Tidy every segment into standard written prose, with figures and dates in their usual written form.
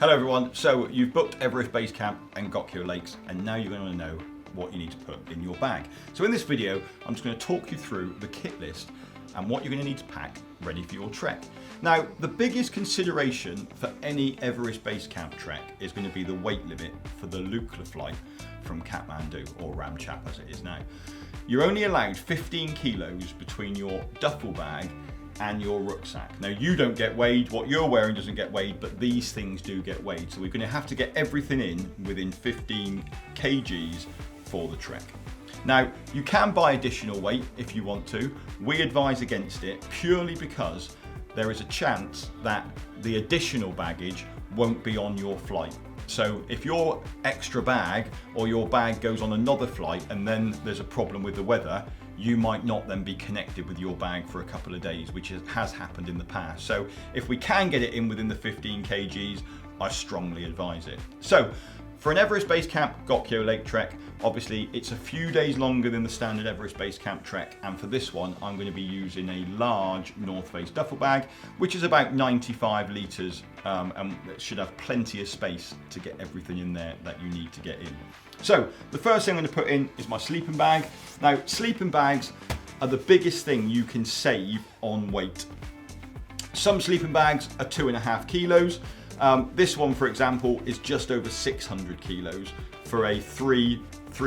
Hello everyone, so you've booked Everest Base Camp and Gokyo Lakes, and now you're going to know what you need to put in your bag. So in this video, I'm just going to talk you through the kit list and what you're going to need to pack ready for your trek. Now, the biggest consideration for any Everest Base Camp trek is going to be the weight limit for the Lukla flight from Kathmandu, or Ramchap as it is now. You're only allowed 15 kilos between your duffel bag and your rucksack. Now, you don't get weighed, what you're wearing doesn't get weighed, but these things do get weighed. So we're going to have to get everything in within 15 kgs for the trek. Now, you can buy additional weight if you want to. We advise against it purely because there is a chance that the additional baggage won't be on your flight. So if your extra bag or your bag goes on another flight and then there's a problem with the weather, you might not then be connected with your bag for a couple of days, which has happened in the past. So if we can get it in within the 15 kgs, I strongly advise it. So for an Everest Base Camp Gokyo Lake trek, obviously it's a few days longer than the standard Everest Base Camp trek, and for this one I'm going to be using a large North Face duffel bag, which is about 95 litres, and it should have plenty of space to get everything in there that you need to get in. So the first thing I'm going to put in is my sleeping bag. Now, sleeping bags are the biggest thing you can save on weight. Some sleeping bags are 2.5 kilos. This one, for example, is just over 600 kilos for a three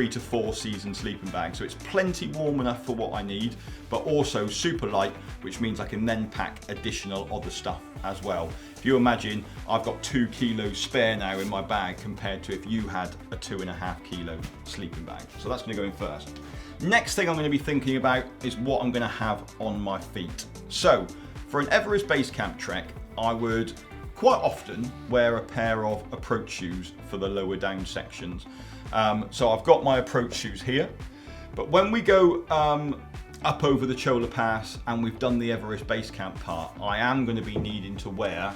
to four season sleeping bag. So it's plenty warm enough for what I need, but also super light, which means I can then pack additional other stuff as well. If you imagine, I've got 2 kilos spare now in my bag compared to if you had a 2.5 kilo sleeping bag. So that's going to go in first. Next thing I'm going to be thinking about is what I'm going to have on my feet. So for an Everest Base Camp trek, I would quite often wear a pair of approach shoes for the lower down sections. So I've got my approach shoes here, but when we go up over the Chola Pass and we've done the Everest Base Camp part, I am going to be needing to wear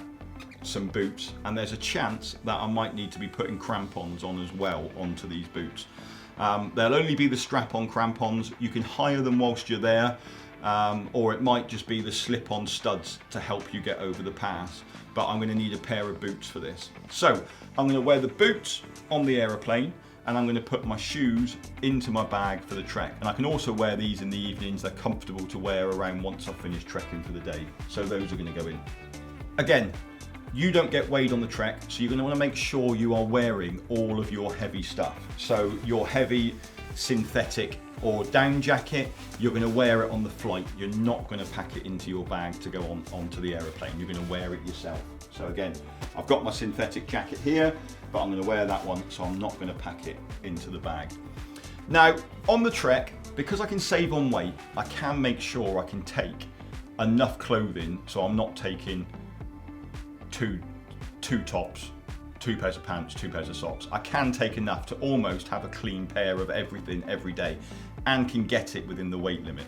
some boots, and there's a chance that I might need to be putting crampons on as well onto these boots. They'll only be the strap-on crampons. You can hire them whilst you're there, or it might just be the slip-on studs to help you get over the pass. But I'm going to need a pair of boots for this. So I'm going to wear the boots on the aeroplane, and I'm going to put my shoes into my bag for the trek. And I can also wear these in the evenings. They're comfortable to wear around once I've finished trekking for the day. So those are going to go in. Again, you don't get weighed on the trek, so you're going to want to make sure you are wearing all of your heavy stuff. So your heavy synthetic or down jacket, you're going to wear it on the flight. You're not going to pack it into your bag to go onto the aeroplane. You're going to wear it yourself. So again, I've got my synthetic jacket here, but I'm going to wear that one, so I'm not going to pack it into the bag. Now, on the trek, because I can save on weight, I can make sure I can take enough clothing, so I'm not taking two tops, 2 pairs of pants, 2 pairs of socks. I can take enough to almost have a clean pair of everything every day, and can get it within the weight limit.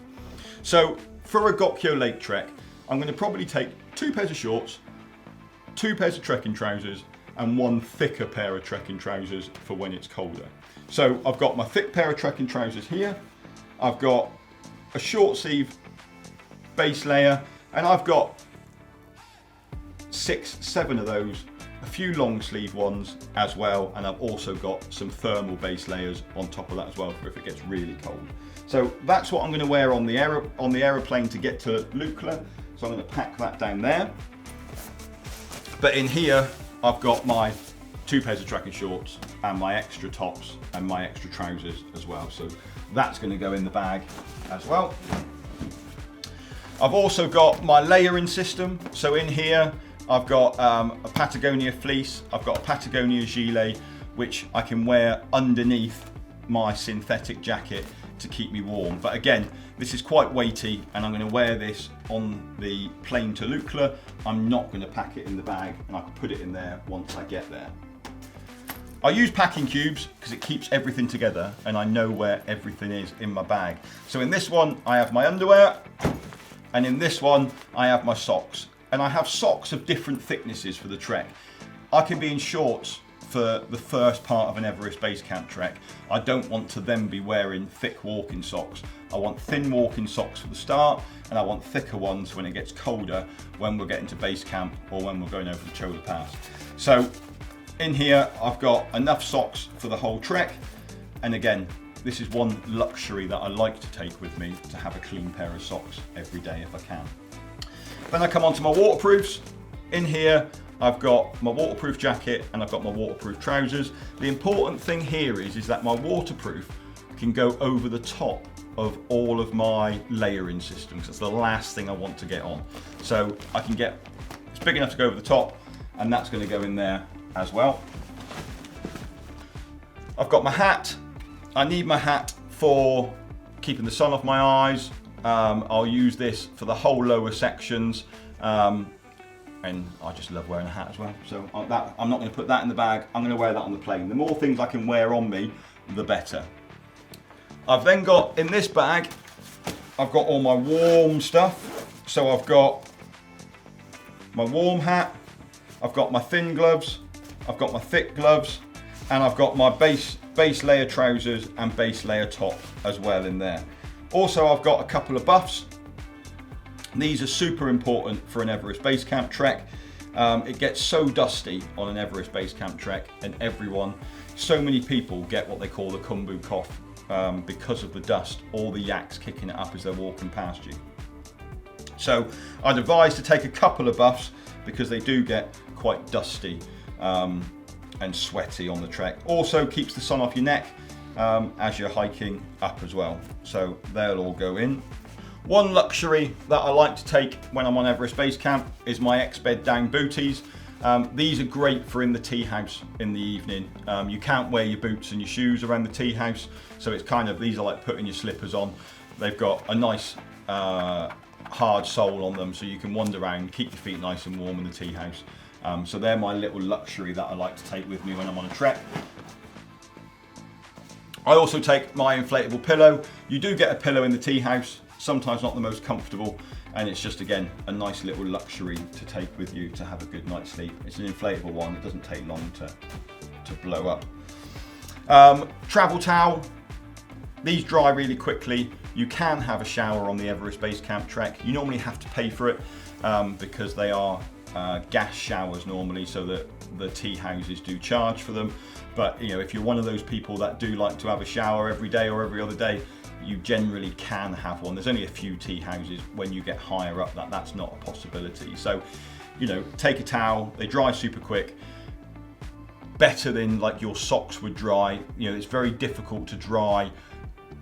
So for a Gokyo Lake trek, I'm going to probably take 2 pairs of shorts, 2 pairs of trekking trousers, and 1 thicker pair of trekking trousers for when it's colder. So I've got my thick pair of trekking trousers here, I've got a short sleeve base layer, and I've got 6-7 of those, a few long sleeve ones as well, and I've also got some thermal base layers on top of that as well for if it gets really cold. So that's what I'm going to wear on the aeroplane to get to Lukla. So I'm going to pack that down there. But in here I've got my 2 pairs of trekking shorts and my extra tops and my extra trousers as well. So that's going to go in the bag as well. I've also got my layering system. So in here I've got a Patagonia fleece, I've got a Patagonia gilet, which I can wear underneath my synthetic jacket to keep me warm. But again, this is quite weighty, and I'm going to wear this on the plane to Lukla. I'm not going to pack it in the bag, and I can put it in there once I get there. I use packing cubes because it keeps everything together, and I know where everything is in my bag. So in this one, I have my underwear, and in this one, I have my socks. And I have socks of different thicknesses for the trek. I can be in shorts for the first part of an Everest Base Camp trek. I don't want to then be wearing thick walking socks. I want thin walking socks for the start, and I want thicker ones when it gets colder, when we're getting to base camp or when we're going over the Chola Pass. So In here, I've got enough socks for the whole trek. And again, this is one luxury that I like to take with me, to have a clean pair of socks every day if I can. Then I come on to my waterproofs. In here, I've got my waterproof jacket and I've got my waterproof trousers. The important thing here is that my waterproof can go over the top of all of my layering systems. That's the last thing I want to get on. So I can get, it's big enough to go over the top, and that's going to go in there as well. I've got my hat. I need my hat for keeping the sun off my eyes. I'll use this for the whole lower sections. And I just love wearing a hat as well. So I'm not going to put that in the bag. I'm going to wear that on the plane. The more things I can wear on me, the better. I've then got, in this bag, I've got all my warm stuff. So I've got my warm hat, I've got my thin gloves, I've got my thick gloves, and I've got my base layer trousers and base layer top as well in there. Also, I've got a couple of buffs. These are super important for an Everest base camp trek. It gets so dusty on an Everest base camp trek, and so many people get what they call the kumbu cough because of the dust, all the yaks kicking it up as they're walking past you. So I'd advise to take a couple of buffs because they do get quite dusty and sweaty on the trek. Also keeps the sun off your neck as you're hiking up as well. So they'll all go in. One luxury that I like to take when I'm on Everest Base Camp is my X-Bed down booties. These are great for in the tea house in the evening. You can't wear your boots and your shoes around the tea house, so it's kind of, these are like putting your slippers on. They've got a nice hard sole on them, so you can wander around, keep your feet nice and warm in the tea house. So they're my little luxury that I like to take with me when I'm on a trek. I also take my inflatable pillow. You do get a pillow in the tea house, sometimes not the most comfortable, and it's just, again, a nice little luxury to take with you to have a good night's sleep. It's an inflatable one, it doesn't take long to blow up. Travel towel, these dry really quickly. You can have a shower on the Everest Base Camp trek. You normally have to pay for it because they are gas showers normally, so that the tea houses do charge for them. But you know, if you're one of those people that do like to have a shower every day or every other day, you generally can have one. There's only a few tea houses. When you get higher up, that's not a possibility. So, you know, take a towel. They dry super quick. Better than like your socks would dry. You know, it's very difficult to dry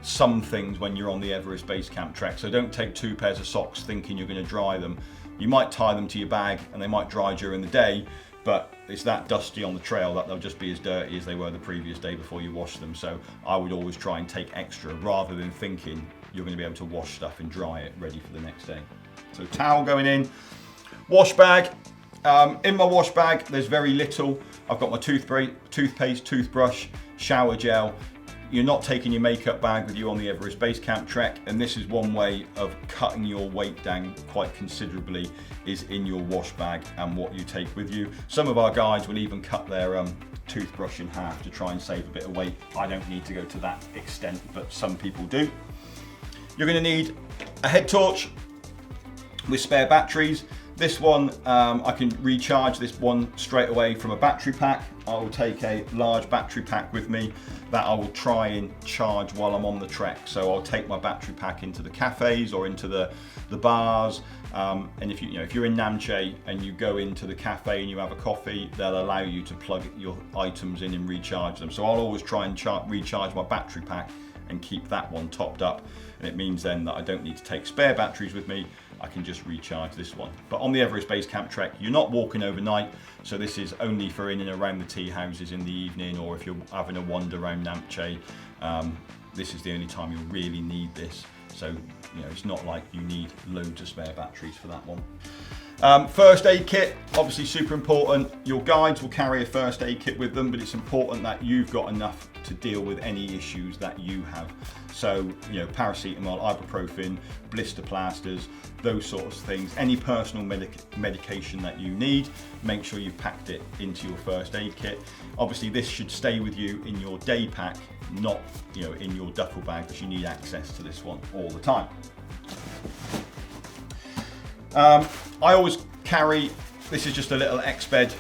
some things when you're on the Everest Base Camp trek. So don't take 2 pairs of socks thinking you're going to dry them. You might tie them to your bag and they might dry during the day, but it's that dusty on the trail that they'll just be as dirty as they were the previous day before you wash them. So I would always try and take extra rather than thinking you're going to be able to wash stuff and dry it ready for the next day. So towel going in. Wash bag. In my wash bag, there's very little. I've got my toothpaste, toothbrush, shower gel. You're not taking your makeup bag with you on the Everest Base Camp trek, and this is one way of cutting your weight down quite considerably, is in your wash bag and what you take with you. Some of our guides will even cut their toothbrush in half to try and save a bit of weight. I don't need to go to that extent, but some people do. You're going to need a head torch with spare batteries. This one, I can recharge this one straight away from a battery pack. I will take a large battery pack with me that I will try and charge while I'm on the trek. So I'll take my battery pack into the cafes or into the bars. And if you're in Namche and you go into the cafe and you have a coffee, they'll allow you to plug your items in and recharge them. So I'll always try and recharge my battery pack and keep that one topped up. And it means then that I don't need to take spare batteries with me. I can just recharge this one. But on the Everest Base Camp trek, you're not walking overnight, so this is only for in and around the tea houses in the evening, or if you're having a wander around Namche, this is the only time you really need this. So, you know, it's not like you need loads of spare batteries for that one. First aid kit, obviously super important. Your guides will carry a first aid kit with them, but it's important that you've got enough to deal with any issues that you have. So, you know, paracetamol, ibuprofen, blister plasters, those sorts of things. Any personal medication that you need, make sure you've packed it into your first aid kit. Obviously, this should stay with you in your day pack, not, you know, in your duffel bag, because you need access to this one all the time. I always carry, this is just a little X-Bed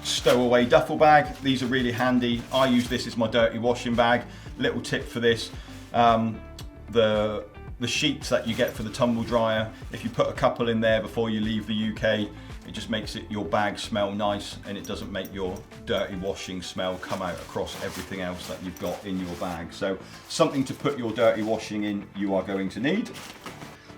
stowaway duffel bag. These are really handy. I use this as my dirty washing bag. Little tip for this, the sheets that you get for the tumble dryer, if you put a couple in there before you leave the UK, it just makes your bag smell nice, and it doesn't make your dirty washing smell come out across everything else that you've got in your bag. So something to put your dirty washing in you are going to need.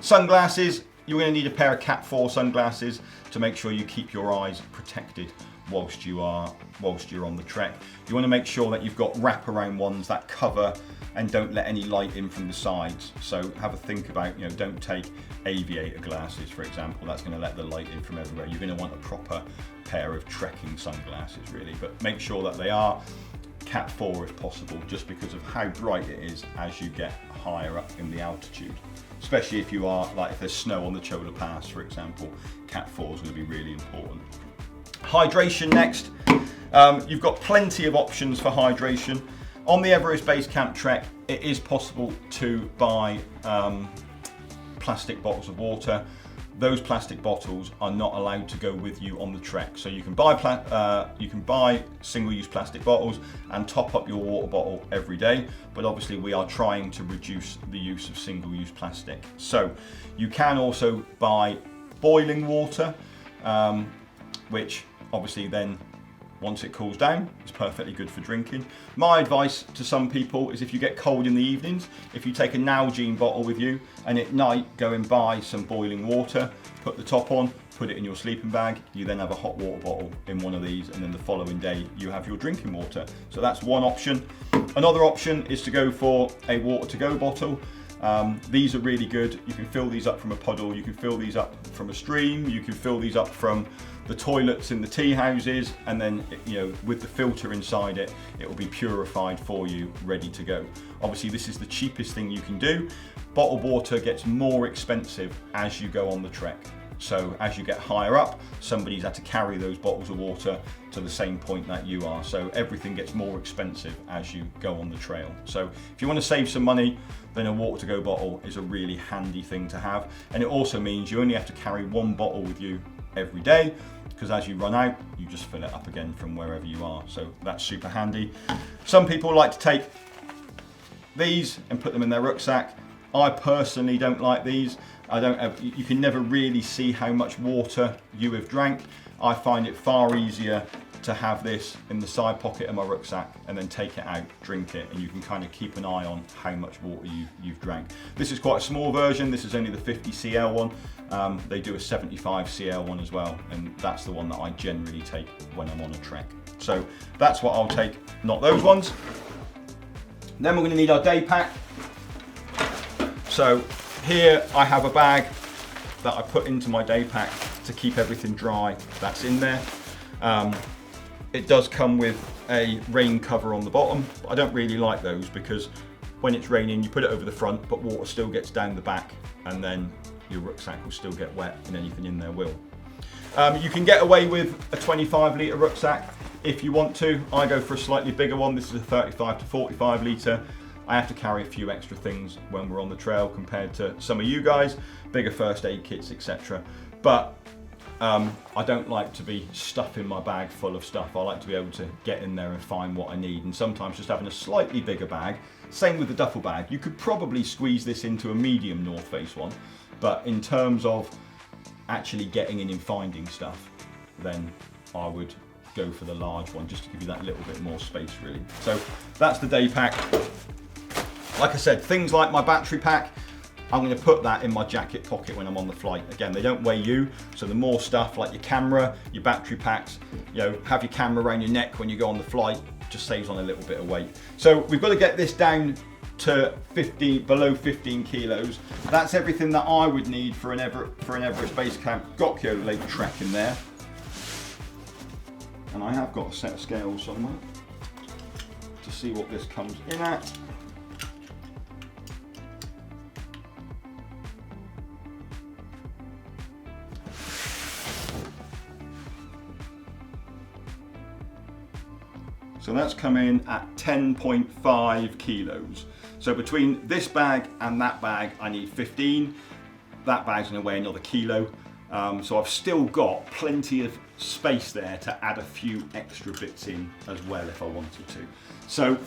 Sunglasses, you're going to need a pair of Cat 4 sunglasses to make sure you keep your eyes protected whilst you're on the trek. You want to make sure that you've got wraparound ones that cover and don't let any light in from the sides. So have a think about, don't take aviator glasses, for example. That's going to let the light in from everywhere. You're going to want a proper pair of trekking sunglasses, really. But make sure that they are Cat 4 if possible, just because of how bright it is as you get higher up in the altitude. Especially if you are, like if there's snow on the Chola Pass, for example, Cat 4 is going to be really important. Hydration next. You've got plenty of options for hydration. On the Everest Base Camp trek, it is possible to buy plastic bottles of water. Those plastic bottles are not allowed to go with you on the trek. So you can buy single-use plastic bottles and top up your water bottle every day. But obviously we are trying to reduce the use of single-use plastic. So you can also buy boiling water, which obviously then once it cools down, it's perfectly good for drinking. My advice to some people is if you get cold in the evenings, if you take a Hygiene bottle with you and at night go and buy some boiling water, put the top on, put it in your sleeping bag, you then have a hot water bottle in one of these, and then the following day you have your drinking water. So that's one option. Another option is to go for a water to go bottle. These are really good. You can fill these up from a puddle, you can fill these up from a stream, you can fill these up from the toilets in the tea houses, and then with the filter inside it, it will be purified for you, ready to go. Obviously this is the cheapest thing you can do. Bottled water gets more expensive as you go on the trek. So as you get higher up, somebody's had to carry those bottles of water to the same point that you are. So everything gets more expensive as you go on the trail. So if you want to save some money, then a water to go bottle is a really handy thing to have. And it also means you only have to carry one bottle with you every day, because as you run out, you just fill it up again from wherever you are. So that's super handy. Some people like to take these and put them in their rucksack. I personally don't like these. You can never really see how much water you have drank. I find it far easier to have this in the side pocket of my rucksack and then take it out, drink it, and you can kind of keep an eye on how much water you've drank. This is quite a small version. This is only the 50 cl one. They do a 75 cl one as well, and that's the one that I generally take when I'm on a trek. So that's what I'll take, not those ones. Then we're going to need our day pack. So here I have a bag that I put into my day pack to keep everything dry that's in there. It does come with a rain cover on the bottom. I don't really like those because when it's raining you put it over the front, but water still gets down the back, and then your rucksack will still get wet, and anything in there will. You can get away with a 25 litre rucksack if you want to. I go for a slightly bigger one. This is a 35 to 45 litre. I have to carry a few extra things when we're on the trail compared to some of you guys, bigger first aid kits, etc. But I don't like to be stuffing my bag full of stuff. I like to be able to get in there and find what I need, and sometimes just having a slightly bigger bag. Same with the duffel bag. You could probably squeeze this into a medium North Face one, but in terms of actually getting in and finding stuff, then I would go for the large one, just to give you that little bit more space, really. So that's the day pack. Like I said, things like my battery pack, I'm going to put that in my jacket pocket when I'm on the flight. Again, they don't weigh you, so the more stuff like your camera, your battery packs, have your camera around your neck when you go on the flight, just saves on a little bit of weight. So we've got to get this down to below 15 kilos. That's everything that I would need for an Everest Base Camp Gokyo Lake trek in there. And I have got a set of scales somewhere to see what this comes in at. So that's come in at 10.5 kilos. So between this bag and that bag, I need 15. That bag's gonna weigh another kilo. So I've still got plenty of space there to add a few extra bits in as well if I wanted to. So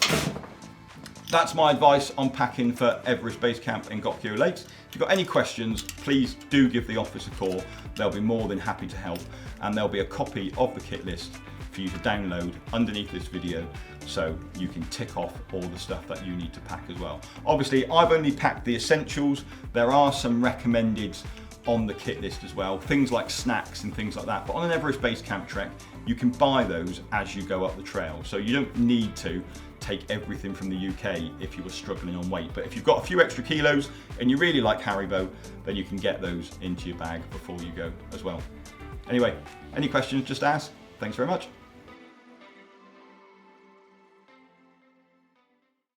that's my advice on packing for Everest Base Camp and Gokyo Lakes. If you've got any questions, please do give the office a call. They'll be more than happy to help, and there'll be a copy of the kit list for you to download underneath this video, so you can tick off all the stuff that you need to pack as well. Obviously, I've only packed the essentials. There are some recommended on the kit list as well, things like snacks and things like that. But on an Everest Base Camp trek, you can buy those as you go up the trail. So you don't need to take everything from the UK if you were struggling on weight. But if you've got a few extra kilos and you really like Haribo, then you can get those into your bag before you go as well. Anyway, any questions, just ask. Thanks very much.